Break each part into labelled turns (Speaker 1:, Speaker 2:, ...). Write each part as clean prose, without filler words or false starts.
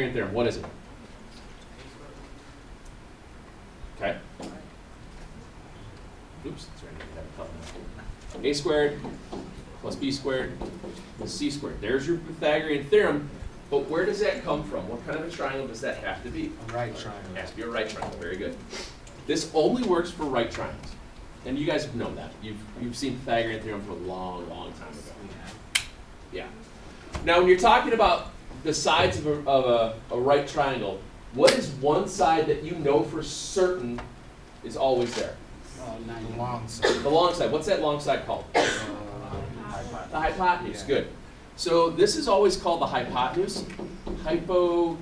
Speaker 1: Pythagorean theorem. What is it? Okay. Oops, that's right. I have a couple. A squared plus b squared plus c squared. There's your Pythagorean theorem. But where does that come from? What kind of a triangle does that have to be?
Speaker 2: A right triangle.
Speaker 1: It has to be a right triangle. Very good. This only works for right triangles. And you guys know that. You've seen Pythagorean theorem for a long, long time ago. Yeah. Now, when you're talking about the sides of a right triangle, what is one side that you know for certain is always there?
Speaker 2: The long side.
Speaker 1: The long side. What's that long side called? The hypotenuse. Good. So this is always called the hypotenuse. Hypotenuse.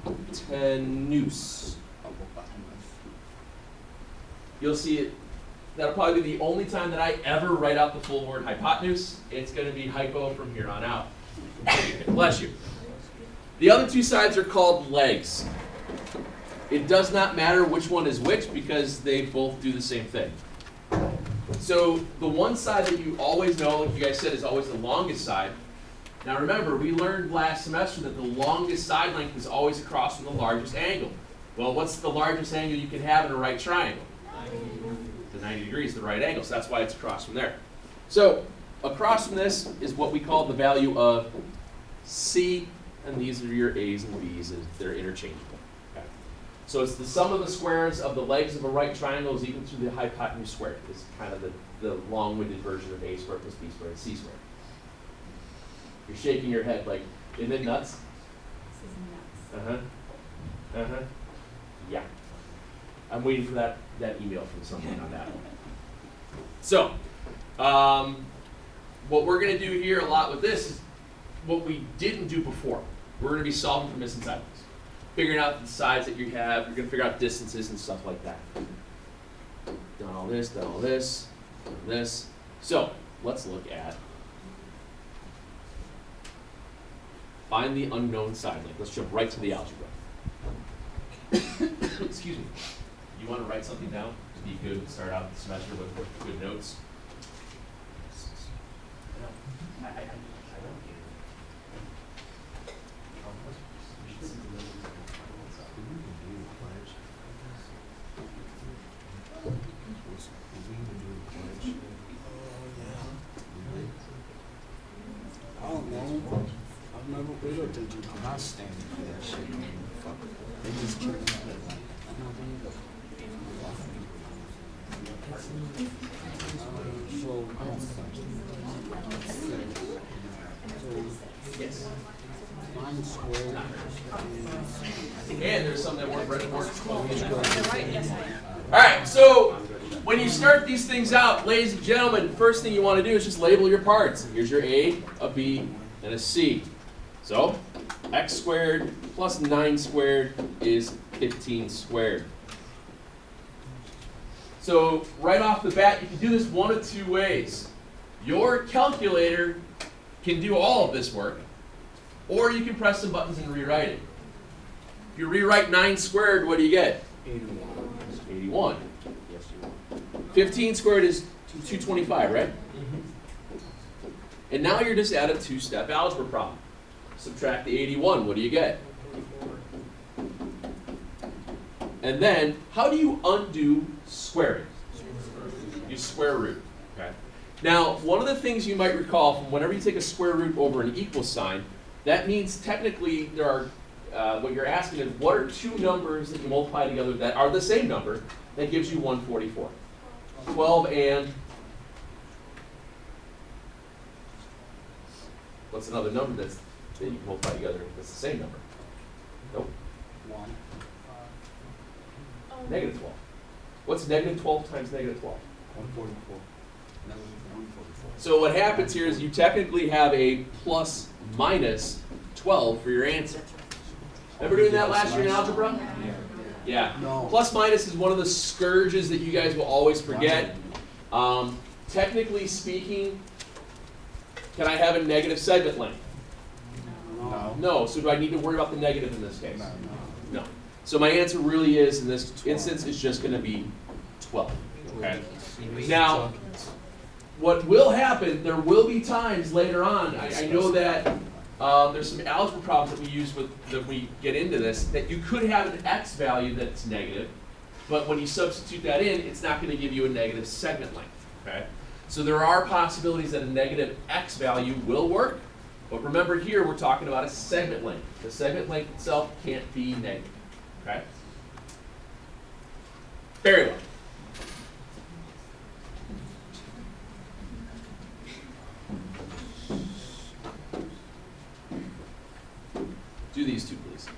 Speaker 1: You'll see it. That'll probably be the only time that I ever write out the full word hypotenuse. It's going to be hypo from here on out. Bless you. The other two sides are called legs. It does not matter which one is which because they both do the same thing. So the one side that you always know, like you guys said, is always the longest side. Now remember, we learned last semester that the longest side length is always across from the largest angle. Well, what's the largest angle you can have in a right triangle? The 90 degrees, the right angle, so that's why it's across from there. So across from this is what we call the value of C, and these are your A's and B's, and they're interchangeable. Okay. So it's the sum of the squares of the legs of a right triangle is equal to the hypotenuse squared. This is kind of the long-winded version of A squared plus B squared, C squared. You're shaking your head like, isn't it nuts?
Speaker 3: This is nuts.
Speaker 1: Uh-huh. Uh-huh. Yeah. I'm waiting for that email from someone on that one. So, what we're going to do here a lot with this is what we didn't do before. We're going to be solving for missing side lengths. Figuring out the sides that you have. You're going to figure out distances and stuff like that. Done all this, done all this, done this. So, let's look at find the unknown side length. Let's jump right to the algebra. Excuse me. You want to write something down to be good, start out the semester with good notes? I don't get it.
Speaker 2: I don't know. I've never paid attention. I'm not standing for that shit. They just kill me.
Speaker 1: Yes.
Speaker 2: Line squared
Speaker 1: And there's some that weren't ready for it.
Speaker 3: Yes.
Speaker 1: All right, so when you start these things out, ladies and gentlemen, the first thing you want to do is just label your parts. Here's your A, a B, and a C. So x squared plus 9 squared is 15 squared. So right off the bat, you can do this one of two ways. Your calculator can do all of this work, or you can press some buttons and rewrite it. If you rewrite 9 squared, what do you get? 81. Yes, you will. 15 squared is 225, right? And now you're just at a two-step algebra problem. Subtract the 81, what do you get? And then, how do you undo squaring? You square root. Okay. Now, one of the things you might recall from whenever you take a square root over an equal sign, that means technically there are, what you're asking is, what are two numbers that you multiply together that are the same number that gives you 144? 12 and, what's another number that you can multiply together that's the same number? Nope.
Speaker 2: 1.
Speaker 1: Negative 12. What's negative 12 times negative 12?
Speaker 2: 144. Negative 144.
Speaker 1: So what happens here is you technically have a plus minus 12 for your answer. Remember doing that last year in algebra? Yeah.
Speaker 2: No.
Speaker 1: Plus minus is one of the scourges that you guys will always forget. Technically speaking, can I have a negative segment length?
Speaker 2: No.
Speaker 1: No. So do I need to worry about the negative in this case?
Speaker 2: No.
Speaker 1: No. So my answer really is, in this instance, is just going to be 12. Okay. Now, what will happen, there will be times later on, I know that there's some algebra problems that we use that we get into this, that you could have an x value that's negative, but when you substitute that in, it's not going to give you a negative segment length. Okay? So there are possibilities that a negative x value will work, but remember here we're talking about a segment length. The segment length itself can't be negative. Okay? Very well. Do these two, please.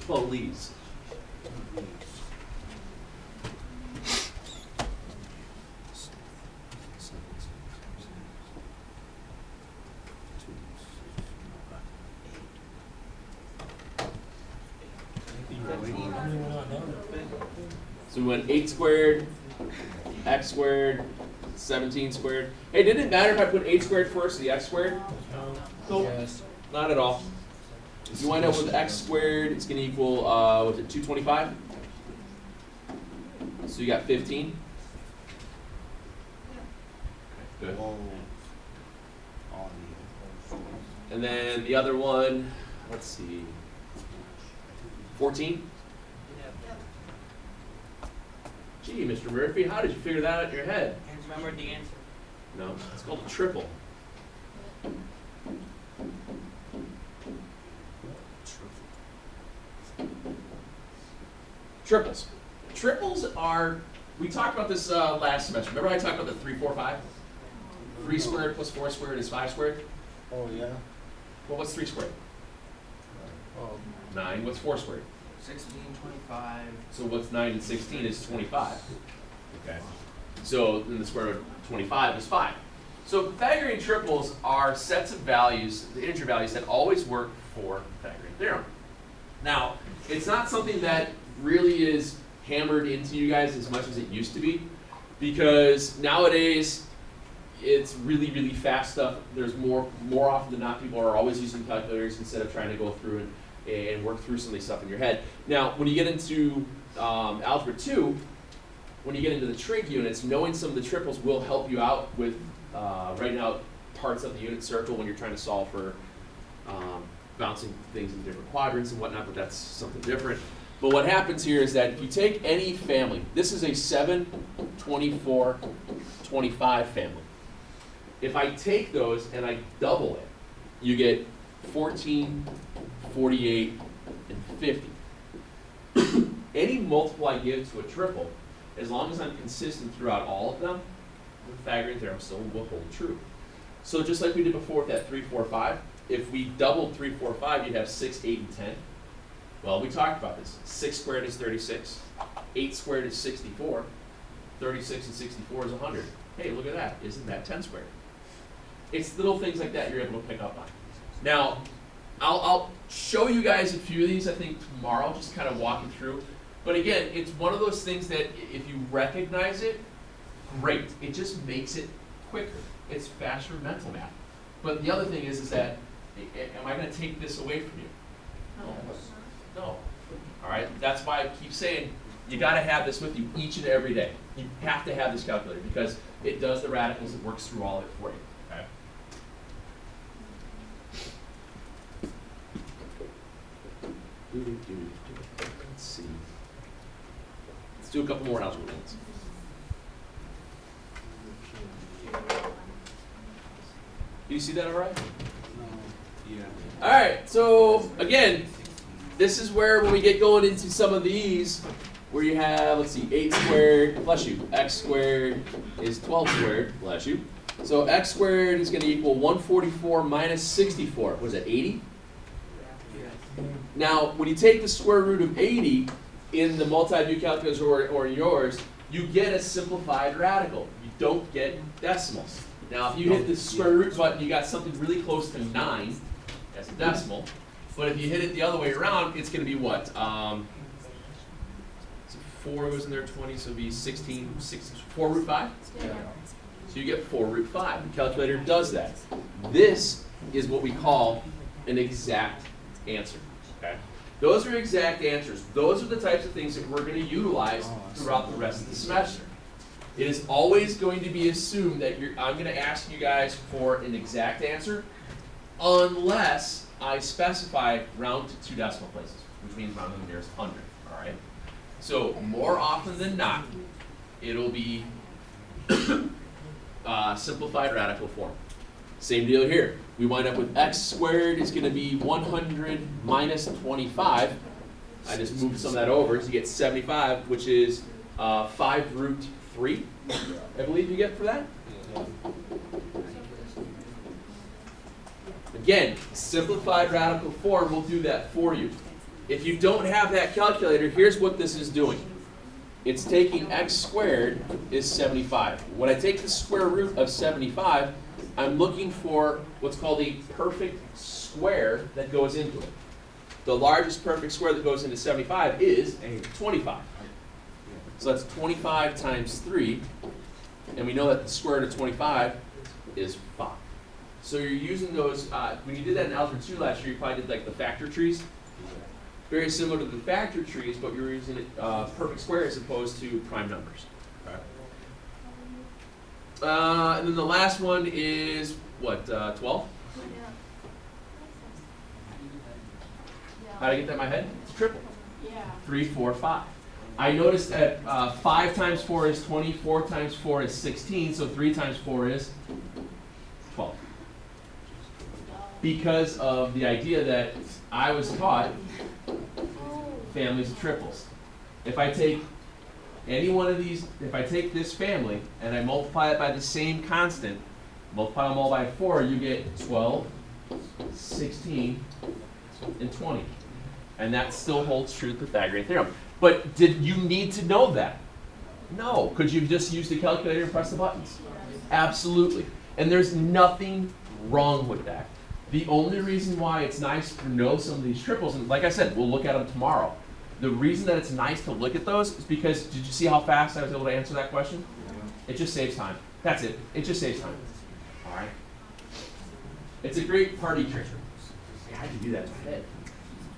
Speaker 1: Please. So we went 8 squared, x squared, 17 squared. Hey, didn't it matter if I put 8 squared first or the x squared? Nope.
Speaker 2: Yes.
Speaker 1: Not at all. You wind up with x squared, it's going to equal, what's it, 225? So you got 15. Good.
Speaker 2: Whoa.
Speaker 1: And then the other one, let's see, 14? Gee, Mr. Murphy, how did you figure that out in your head?
Speaker 4: I just remembered the answer.
Speaker 1: No, it's called a triple. Triples. Triples are, we talked about this last semester. Remember I talked about the 3, 4, 5? 3 squared plus 4 squared is 5 squared?
Speaker 2: Oh, yeah.
Speaker 1: Well, what's 3 squared?
Speaker 2: Oh,
Speaker 1: 9. What's 4 squared?
Speaker 4: 16, 25.
Speaker 1: So what's 9 and 16 is 25. Okay. So then the square root of 25 is 5. So Pythagorean triples are sets of values, the integer values, that always work for Pythagorean theorem. Now, it's not something that really is hammered into you guys as much as it used to be, because nowadays it's really, really fast stuff. There's more often than not, people are always using calculators instead of trying to go through and work through some of these stuff in your head. Now, when you get into Algebra 2, when you get into the trig units, knowing some of the triples will help you out with writing out parts of the unit circle when you're trying to solve for bouncing things in different quadrants and whatnot, but that's something different. But what happens here is that if you take any family, this is a 7, 24, 25 family. If I take those and I double it, you get 14, 48, and 50. Any multiple I give to a triple, as long as I'm consistent throughout all of them, the Pythagorean theorem still will hold true. So just like we did before with that 3, 4, 5, if we doubled 3, 4, 5, you'd have 6, 8, and 10. Well, we talked about this. 6 squared is 36. 8 squared is 64. 36 and 64 is 100. Hey, look at that. Isn't that 10 squared? It's little things like that you're able to pick up on. Now, I'll show you guys a few of these, I think, tomorrow, just kind of walking through. But again, it's one of those things that if you recognize it, great. It just makes it quicker. It's faster mental math. But the other thing is that, am I going to take this away from you? No. No. All right? That's why I keep saying you got to have this with you each and every day. You have to have this calculator because it does the radicals. It works through all of it for you. Okay? Let's see. Let's do a couple more algebra ones. Do you see that all right?
Speaker 2: no. Yeah.
Speaker 1: All right, so again, this is where when we get going into some of these, where you have, let's see, 8 squared, bless you, x squared is 12 squared, bless you. So x squared is going to equal 144 minus 64. What is that, 80? Now, when you take the square root of 80 in the multi-view calculus or yours, you get a simplified radical. You don't get decimals. Now, if you hit the square root button, you got something really close to 9 as a decimal. But if you hit it the other way around, it's going to be what? So 4 goes in there, 20, so it'll be 16, 4 root 5?
Speaker 3: Yeah.
Speaker 1: So you get 4 root 5. The calculator does that. This is what we call an exact answer. Okay? Those are exact answers. Those are the types of things that we're going to utilize throughout the rest of the semester. It is always going to be assumed that I'm going to ask you guys for an exact answer, unless I specify round to 2 decimal places, which means round to the nearest 100. All right. So more often than not, it'll be simplified radical form. Same deal here. We wind up with x squared is going to be 100 minus 25. I just moved some of that over, so you get 75, which is 5 root 3, I believe you get for that. Again, simplified radical form will do that for you. If you don't have that calculator, here's what this is doing. It's taking x squared is 75. When I take the square root of 75, I'm looking for what's called a perfect square that goes into it. The largest perfect square that goes into 75 is 25. So that's 25 times 3, and we know that the square root of 25 is 5. So you're using those, when you did that in Algebra 2 last year, you probably did like the factor trees. Very similar to the factor trees, but you're using it perfect square as opposed to prime numbers. And then the last one is, what, 12? How did I get that in my head? It's a triple.
Speaker 3: Yeah.
Speaker 1: 3, 4, 5. I noticed that 5 times 4 is 20, 4 times 4 is 16, so 3 times 4 is 12. Because of the idea that I was taught families of triples. If I take any one of these, if I take this family and I multiply it by the same constant, multiply them all by 4, you get 12, 16, and 20. And that still holds true to the Pythagorean theorem. But did you need to know that? No. Could you just use the calculator and press the buttons? Absolutely. And there's nothing wrong with that. The only reason why it's nice to know some of these triples, and like I said, we'll look at them tomorrow. The reason that it's nice to look at those is because, did you see how fast I was able to answer that question? It just saves time. That's it. It just saves time. All right? It's a great party trick. Yeah, I can do that in my head.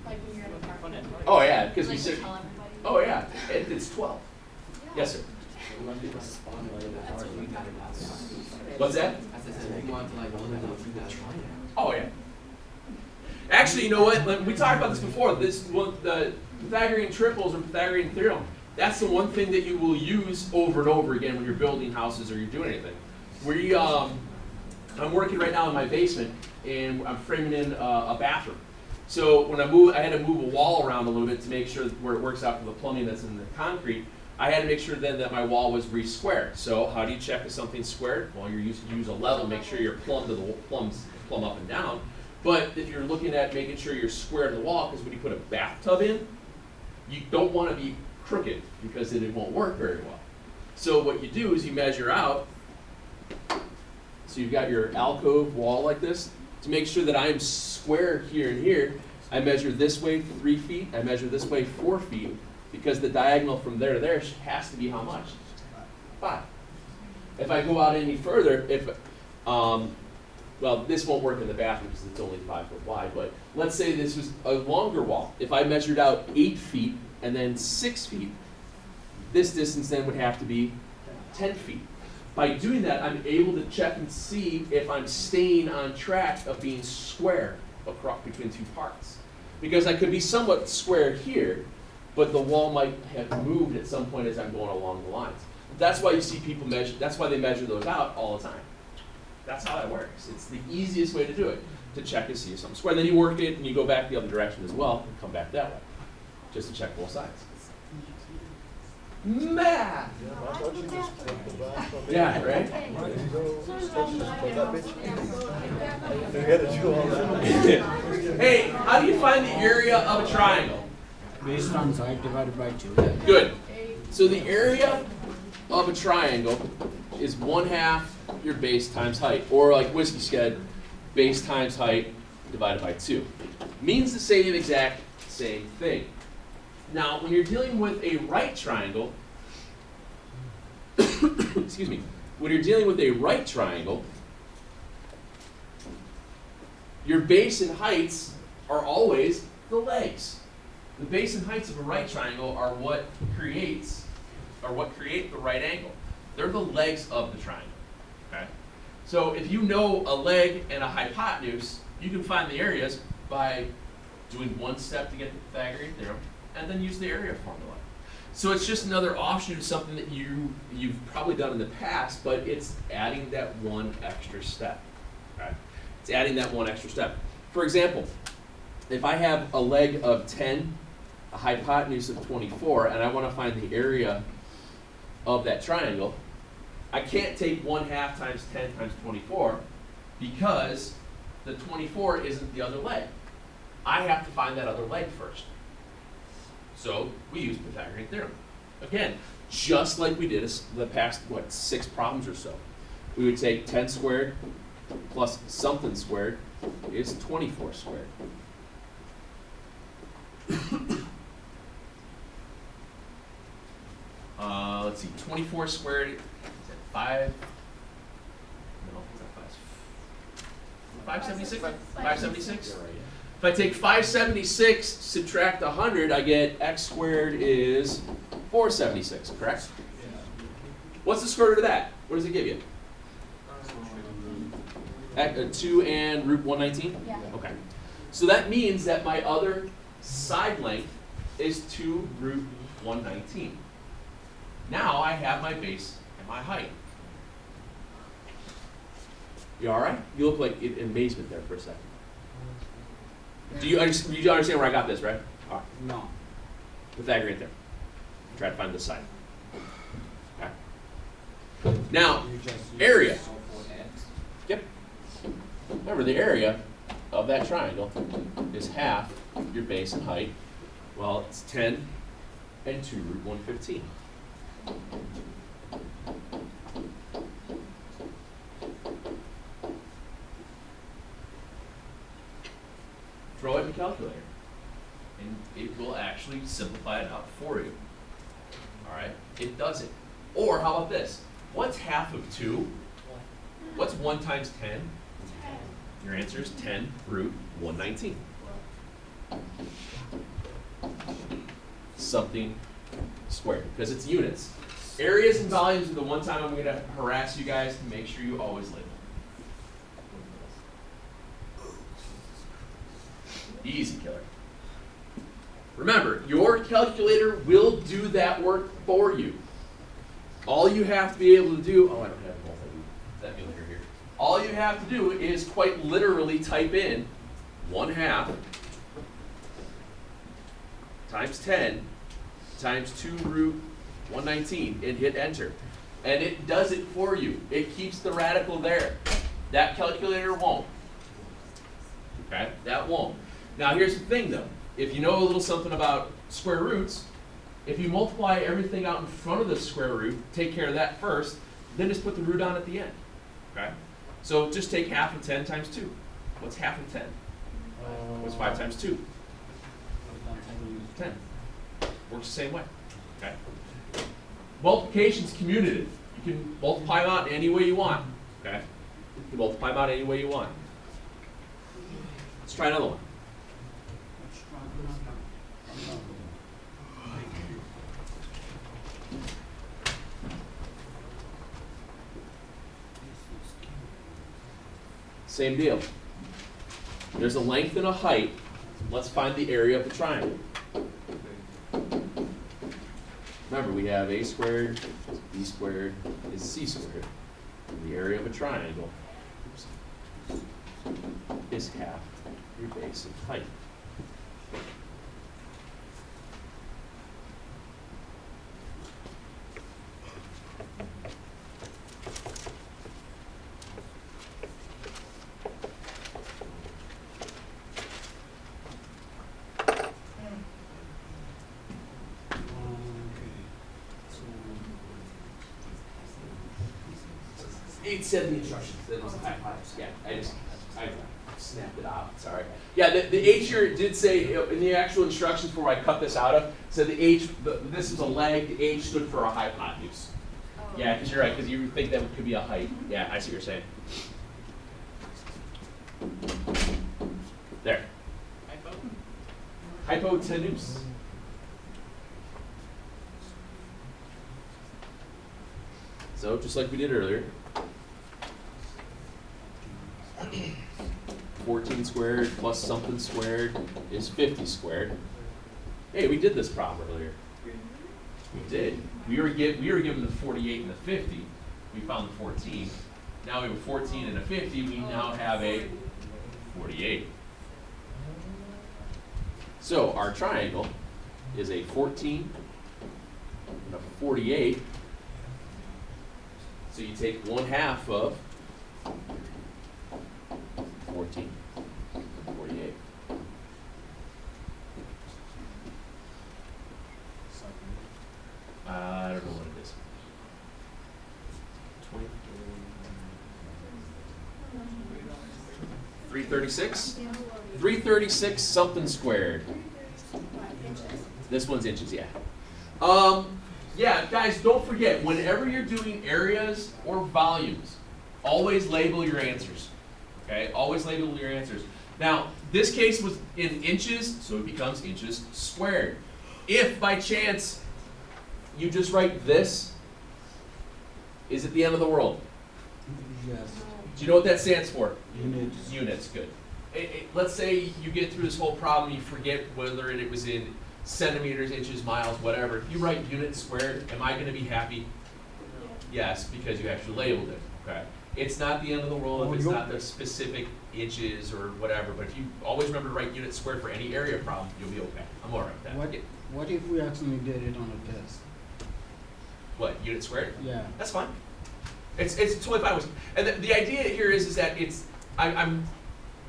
Speaker 3: Like when you're in a party.
Speaker 1: Oh yeah, because we
Speaker 3: Like
Speaker 1: sit.
Speaker 3: to tell everybody.
Speaker 1: Oh yeah, it's 12. Yes, sir. What's that? Oh yeah. Actually, you know what? We talked about this before. This one, the Pythagorean triples or Pythagorean theorem. That's the one thing that you will use over and over again when you're building houses or you're doing anything. I'm working right now in my basement and I'm framing in a bathroom. So when I had to move a wall around a little bit to make sure where it works out for the plumbing that's in the concrete. I had to make sure then that my wall was re-squared. So how do you check if something's squared? Well, you use a level, make sure you're plumb to the plumb up and down. But if you're looking at making sure you're square to the wall, because when you put a bathtub in, you don't want to be crooked because then it won't work very well. So what you do is you measure out. So you've got your alcove wall like this. To make sure that I'm square here and here, I measure this way 3 feet. I measure this way 4 feet. Because the diagonal from there to there has to be how much? 5. If I go out any further, well, this won't work in the bathroom because it's only 5 foot wide, but let's say this was a longer wall. If I measured out 8 feet and then 6 feet, this distance then would have to be 10 feet. By doing that, I'm able to check and see if I'm staying on track of being square across between 2 parts. Because I could be somewhat square here, but the wall might have moved at some point as I'm going along the lines. That's why you see people measure, that's why they measure those out all the time. That's how that works. It's the easiest way to do it, to check and see if something's square. And then you work it and you go back the other direction as well and come back that way, just to check both sides. Math! Yeah, right? Hey, how do you find the area of a triangle?
Speaker 2: Based on side divided by 2.
Speaker 1: Good. So the area of a triangle is 1/2 your base times height, or like Whiskey said, base times height divided by 2. Means the exact same thing. Now, when you're dealing with a right triangle, excuse me, when you're dealing with a right triangle, your base and heights are always the legs. The base and heights of a right triangle are what create the right angle. They're the legs of the triangle, okay? So if you know a leg and a hypotenuse, you can find the areas by doing one step to get the Pythagorean theorem, and then use the area formula. So it's just another offshoot of something that you've probably done in the past, but it's adding that one extra step, okay? It's adding that one extra step. For example, if I have a leg of 10, a hypotenuse of 24, and I want to find the area of that triangle, I can't take 1/2 times 10 times 24 because the 24 isn't the other leg. I have to find that other leg first. So we use Pythagorean theorem. Again, just like we did the past, 6 problems or so. We would take 10 squared plus something squared is 24 squared. Let's see, 24 squared, is that 5? No, is that 576? 576? If I take 576, subtract 100, I get x squared is 476, correct? What's the square root of that? What does it give you? 2 and root 119?
Speaker 3: Yeah.
Speaker 1: Okay. So that means that my other side length is 2 root 119. Now I have my base and my height. You all right? You look like in amazement there for a second. Do you understand where I got this, right? All right.
Speaker 2: No.
Speaker 1: Pythagorean theorem. Try to find this side. Okay. Now, area. Yep. Remember, the area of that triangle is half your base and height. Well, it's 10 and 2 root 115. Throw it in the calculator, and it will actually simplify it out for you. All right? It does it. Or how about this? What's half of 2? What's 1 times 10? Your answer is 10 root 119. Something squared, because it's units. Areas and volumes are the one time I'm going to harass you guys to make sure you always label. Easy killer. Remember, your calculator will do that work for you. All you have to be able to do, oh, I don't have multimeter here. All you have to do is quite literally type in 1/2 times 10 times 2 root 119 and hit enter. And it does it for you. It keeps the radical there. That calculator won't. Okay, that won't. Now here's the thing though. If you know a little something about square roots, if you multiply everything out in front of the square root, take care of that first, then just put the root on at the end. Okay? So just take half of 10 times 2. What's half of 10? What's 5 times 2? 10. Works the same way. Okay? Multiplication's commutative. You can multiply them out any way you want. Okay? You can multiply them out any way you want. Let's try another one. Same deal. There's a length and a height. Let's find the area of the triangle. Remember, we have a squared plus b squared is c squared. And the area of a triangle is half your base and height. It said the instructions. That was the hypotenuse. Yeah, I snapped it out. Sorry. Yeah, the h here did say in the actual instructions for what I cut this out of, said the h. This was a leg. The h stood for a hypotenuse.
Speaker 3: Oh.
Speaker 1: Yeah, because you're right. Because you think that could be a height. Yeah, I see what you're saying. There. Hypotenuse. So just like we did earlier. 14 squared plus something squared is 50 squared. Hey, we did this problem earlier. We did. We were given the 48 and the 50. We found the 14. Now we have a 14 and a 50. We now have a 48. So our triangle is a 14 and a 48. So you take 1/2 of 14 and 48. I don't know what it is. 20. 336? 336 something squared. This one's inches, yeah. Yeah, guys, don't forget, whenever you're doing areas or volumes, always label your answers. Okay, always label your answers. Now, this case was in inches, so it becomes inches squared. If by chance you just write this, is it the end of the world?
Speaker 2: Yes.
Speaker 1: Do you know what that stands for?
Speaker 2: Units.
Speaker 1: Units, good. Let's say you get through this whole problem, you forget whether it was in centimeters, inches, miles, whatever. If you write units squared, am I going to be happy? Yes, because you actually labeled it. Okay. It's not the end of the world if it's not the specific inches or whatever, but if you always remember to write units squared for any area problem, you'll be okay. I'm all right with that.
Speaker 2: What if we actually did it on a test?
Speaker 1: What, unit squared?
Speaker 2: Yeah.
Speaker 1: That's fine. It's totally fine. And the idea here is that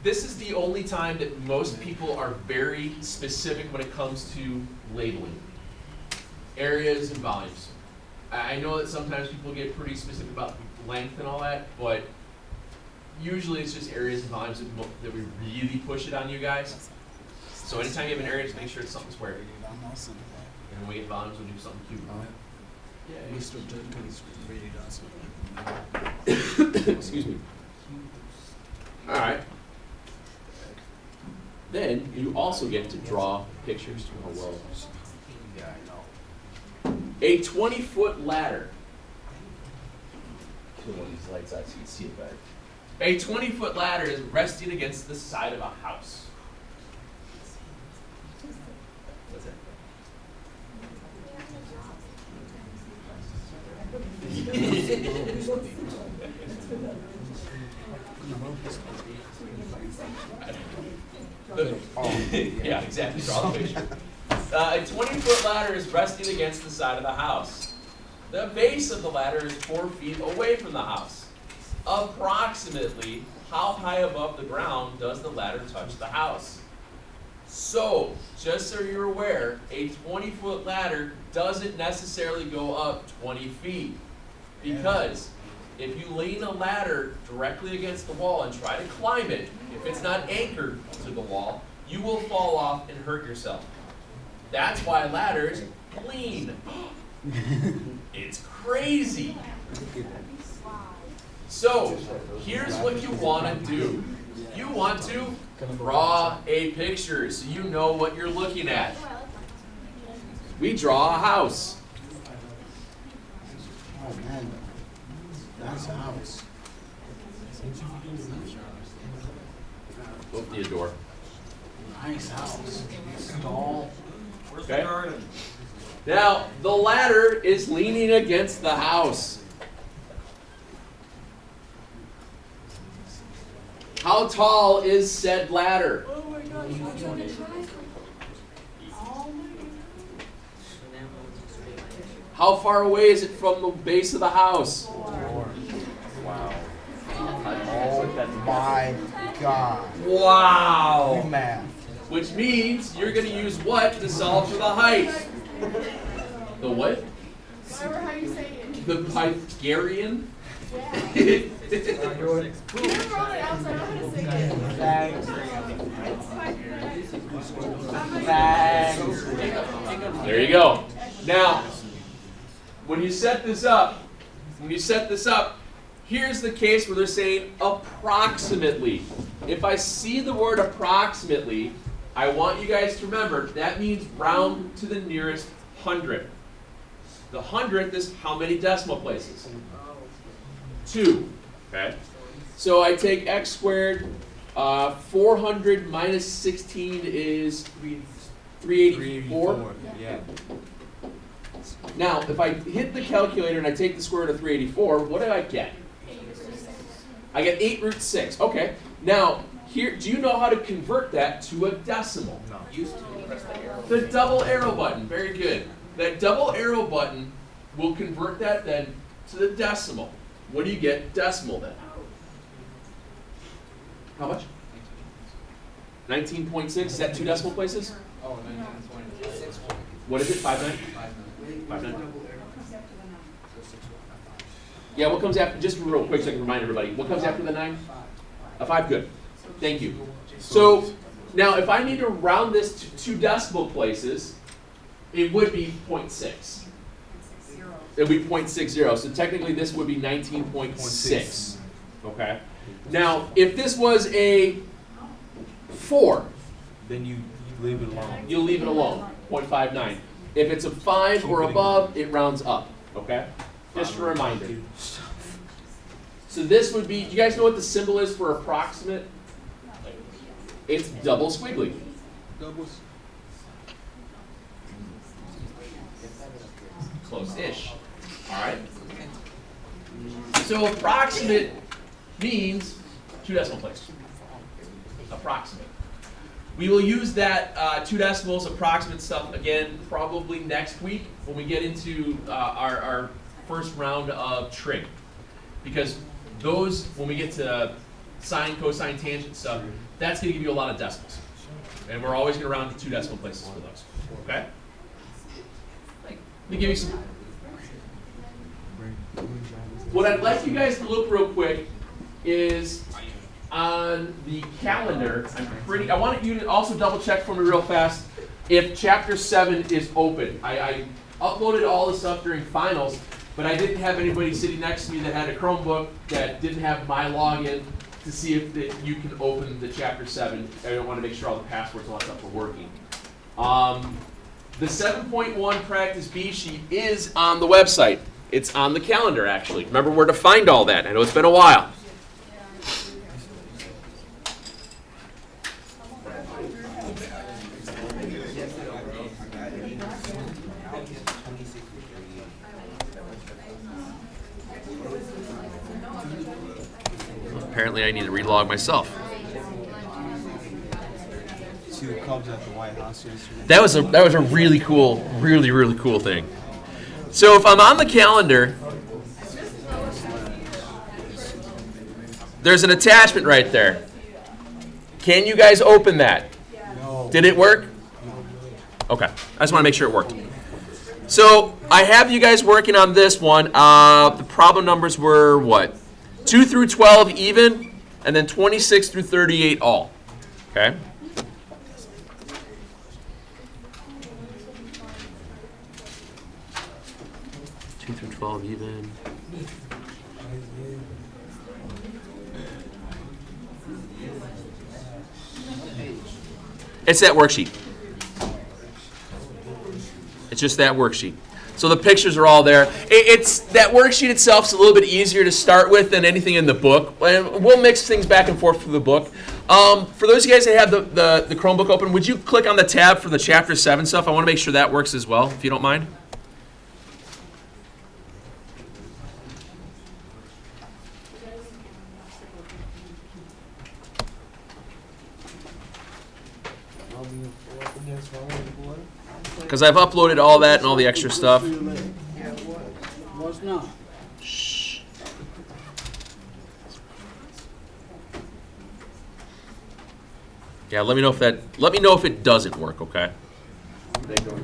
Speaker 1: this is the only time that most people are very specific when it comes to labeling areas and volumes. I know that sometimes people get pretty specific about length and all that, but usually it's just areas and volumes that we really push it on you guys. So anytime you have an area, just make sure it's something square. And when we get volumes, we'll do something cute. Yeah.
Speaker 2: Mr. Jenkins really does.
Speaker 1: Excuse me. All right. Then you also get to draw pictures. Oh, well.
Speaker 2: Yeah, I know.
Speaker 1: A 20-foot ladder. Put one of these lights out so you can see it better. A 20-foot ladder is resting against the side of a house. What's that? Yeah, exactly. Draw the picture. A 20-foot ladder is resting against the side of the house. The base of the ladder is 4 feet away from the house. Approximately, how high above the ground does the ladder touch the house? So, just so you're aware, a 20-foot ladder doesn't necessarily go up 20 feet. Because if you lean a ladder directly against the wall and try to climb it, if it's not anchored to the wall, you will fall off and hurt yourself. That's why ladders lean. It's crazy. So, here's what you want to do. You want to draw a picture so you know what you're looking at. We draw a house.
Speaker 2: Oh man, that's a house.
Speaker 1: Both need a door.
Speaker 2: Nice house. Tall.
Speaker 4: Where's
Speaker 1: Okay.
Speaker 4: the garden?
Speaker 1: Now, the ladder is leaning against the house. How tall is said ladder?
Speaker 3: Oh my gosh, you're doing a triangle. Oh my
Speaker 1: How far away is it from the base of the house?
Speaker 2: Wow. Oh my God.
Speaker 1: Wow!
Speaker 2: Math.
Speaker 1: Which means you're going to use what to solve for the height? The what?
Speaker 3: Whatever, how you say it.
Speaker 1: The Pythagorean?
Speaker 3: Yeah. You never wrote it out, so I know how to say it.
Speaker 2: Thanks.
Speaker 3: Thanks.
Speaker 1: There you go. Now, when you set this up, here's the case where they're saying approximately. If I see the word approximately, I want you guys to remember that means round to the nearest hundredth. The hundredth is how many decimal places? 2. Okay? So I take x squared, 400 minus 16 is 384.
Speaker 2: Yeah.
Speaker 1: Now, if I hit the calculator and I take the square root of 384, what do I get? I get 8 root 6. Okay. Now, here, do you know how to convert that to a decimal?
Speaker 2: No.
Speaker 4: Used to press the arrow.
Speaker 1: The double arrow button. Very good. That double arrow button will convert that then to the decimal. What do you get decimal then? How much? 19.6. Is that 2 decimal places?
Speaker 4: Oh, 19.6.
Speaker 1: What is it? 5.9? 5.9? Yeah, what comes after, just real quick so I can remind everybody, what comes after the 9? A 5, good. Thank you. So, now if I need to round this to 2 decimal places, it would be 0.6. It would be 0.60, so technically this would be 19.6. Okay? Now, if this was a 4,
Speaker 2: Then you leave it alone.
Speaker 1: you'll leave it alone, 0.59. If it's a 5 or above, it rounds up, okay? Just a reminder. So this would be, do you guys know what the symbol is for approximate? It's double squiggly.
Speaker 2: Doubles.
Speaker 1: Close-ish. All right? So approximate means 2 decimal places. Approximate. We will use that 2 decimals approximate stuff again probably next week when we get into our first round of trig. Because those, when we get to sine, cosine, tangent stuff, that's going to give you a lot of decimals. And we're always going to round to 2 decimal places for those. Okay? Let me give you some. What I'd like you guys to look real quick is on the calendar. I want you to also double check for me real fast if chapter 7 is open. I uploaded all the stuff during finals, but I didn't have anybody sitting next to me that had a Chromebook that didn't have my login to see if you can open the chapter 7. I want to make sure all the passwords and all that stuff are working. The 7.1 practice B sheet is on the website. It's on the calendar, actually. Remember where to find all that. I know it's been a while. Apparently I need to relog myself.
Speaker 2: 2 Cubs at the White House yesterday.
Speaker 1: That was a really cool, really cool thing. So if I'm on the calendar, there's an attachment right there. Can you guys open that?
Speaker 2: No.
Speaker 1: Did it work? Okay, I just want to make sure it worked. So I have you guys working on this one. The problem numbers were what? 2 through 12 even, and then 26 through 38 all. Okay? Two through 12 even. It's that worksheet. It's just that worksheet. So the pictures are all there. It's that worksheet itself is a little bit easier to start with than anything in the book. And we'll mix things back and forth through the book. For those of you guys that have the Chromebook open, would you click on the tab for the Chapter 7 stuff? I want to make sure that works as well, if you don't mind. Because I've uploaded all that and all the extra stuff.
Speaker 2: What's not?
Speaker 1: Shh. Yeah, let me know if it doesn't work, okay?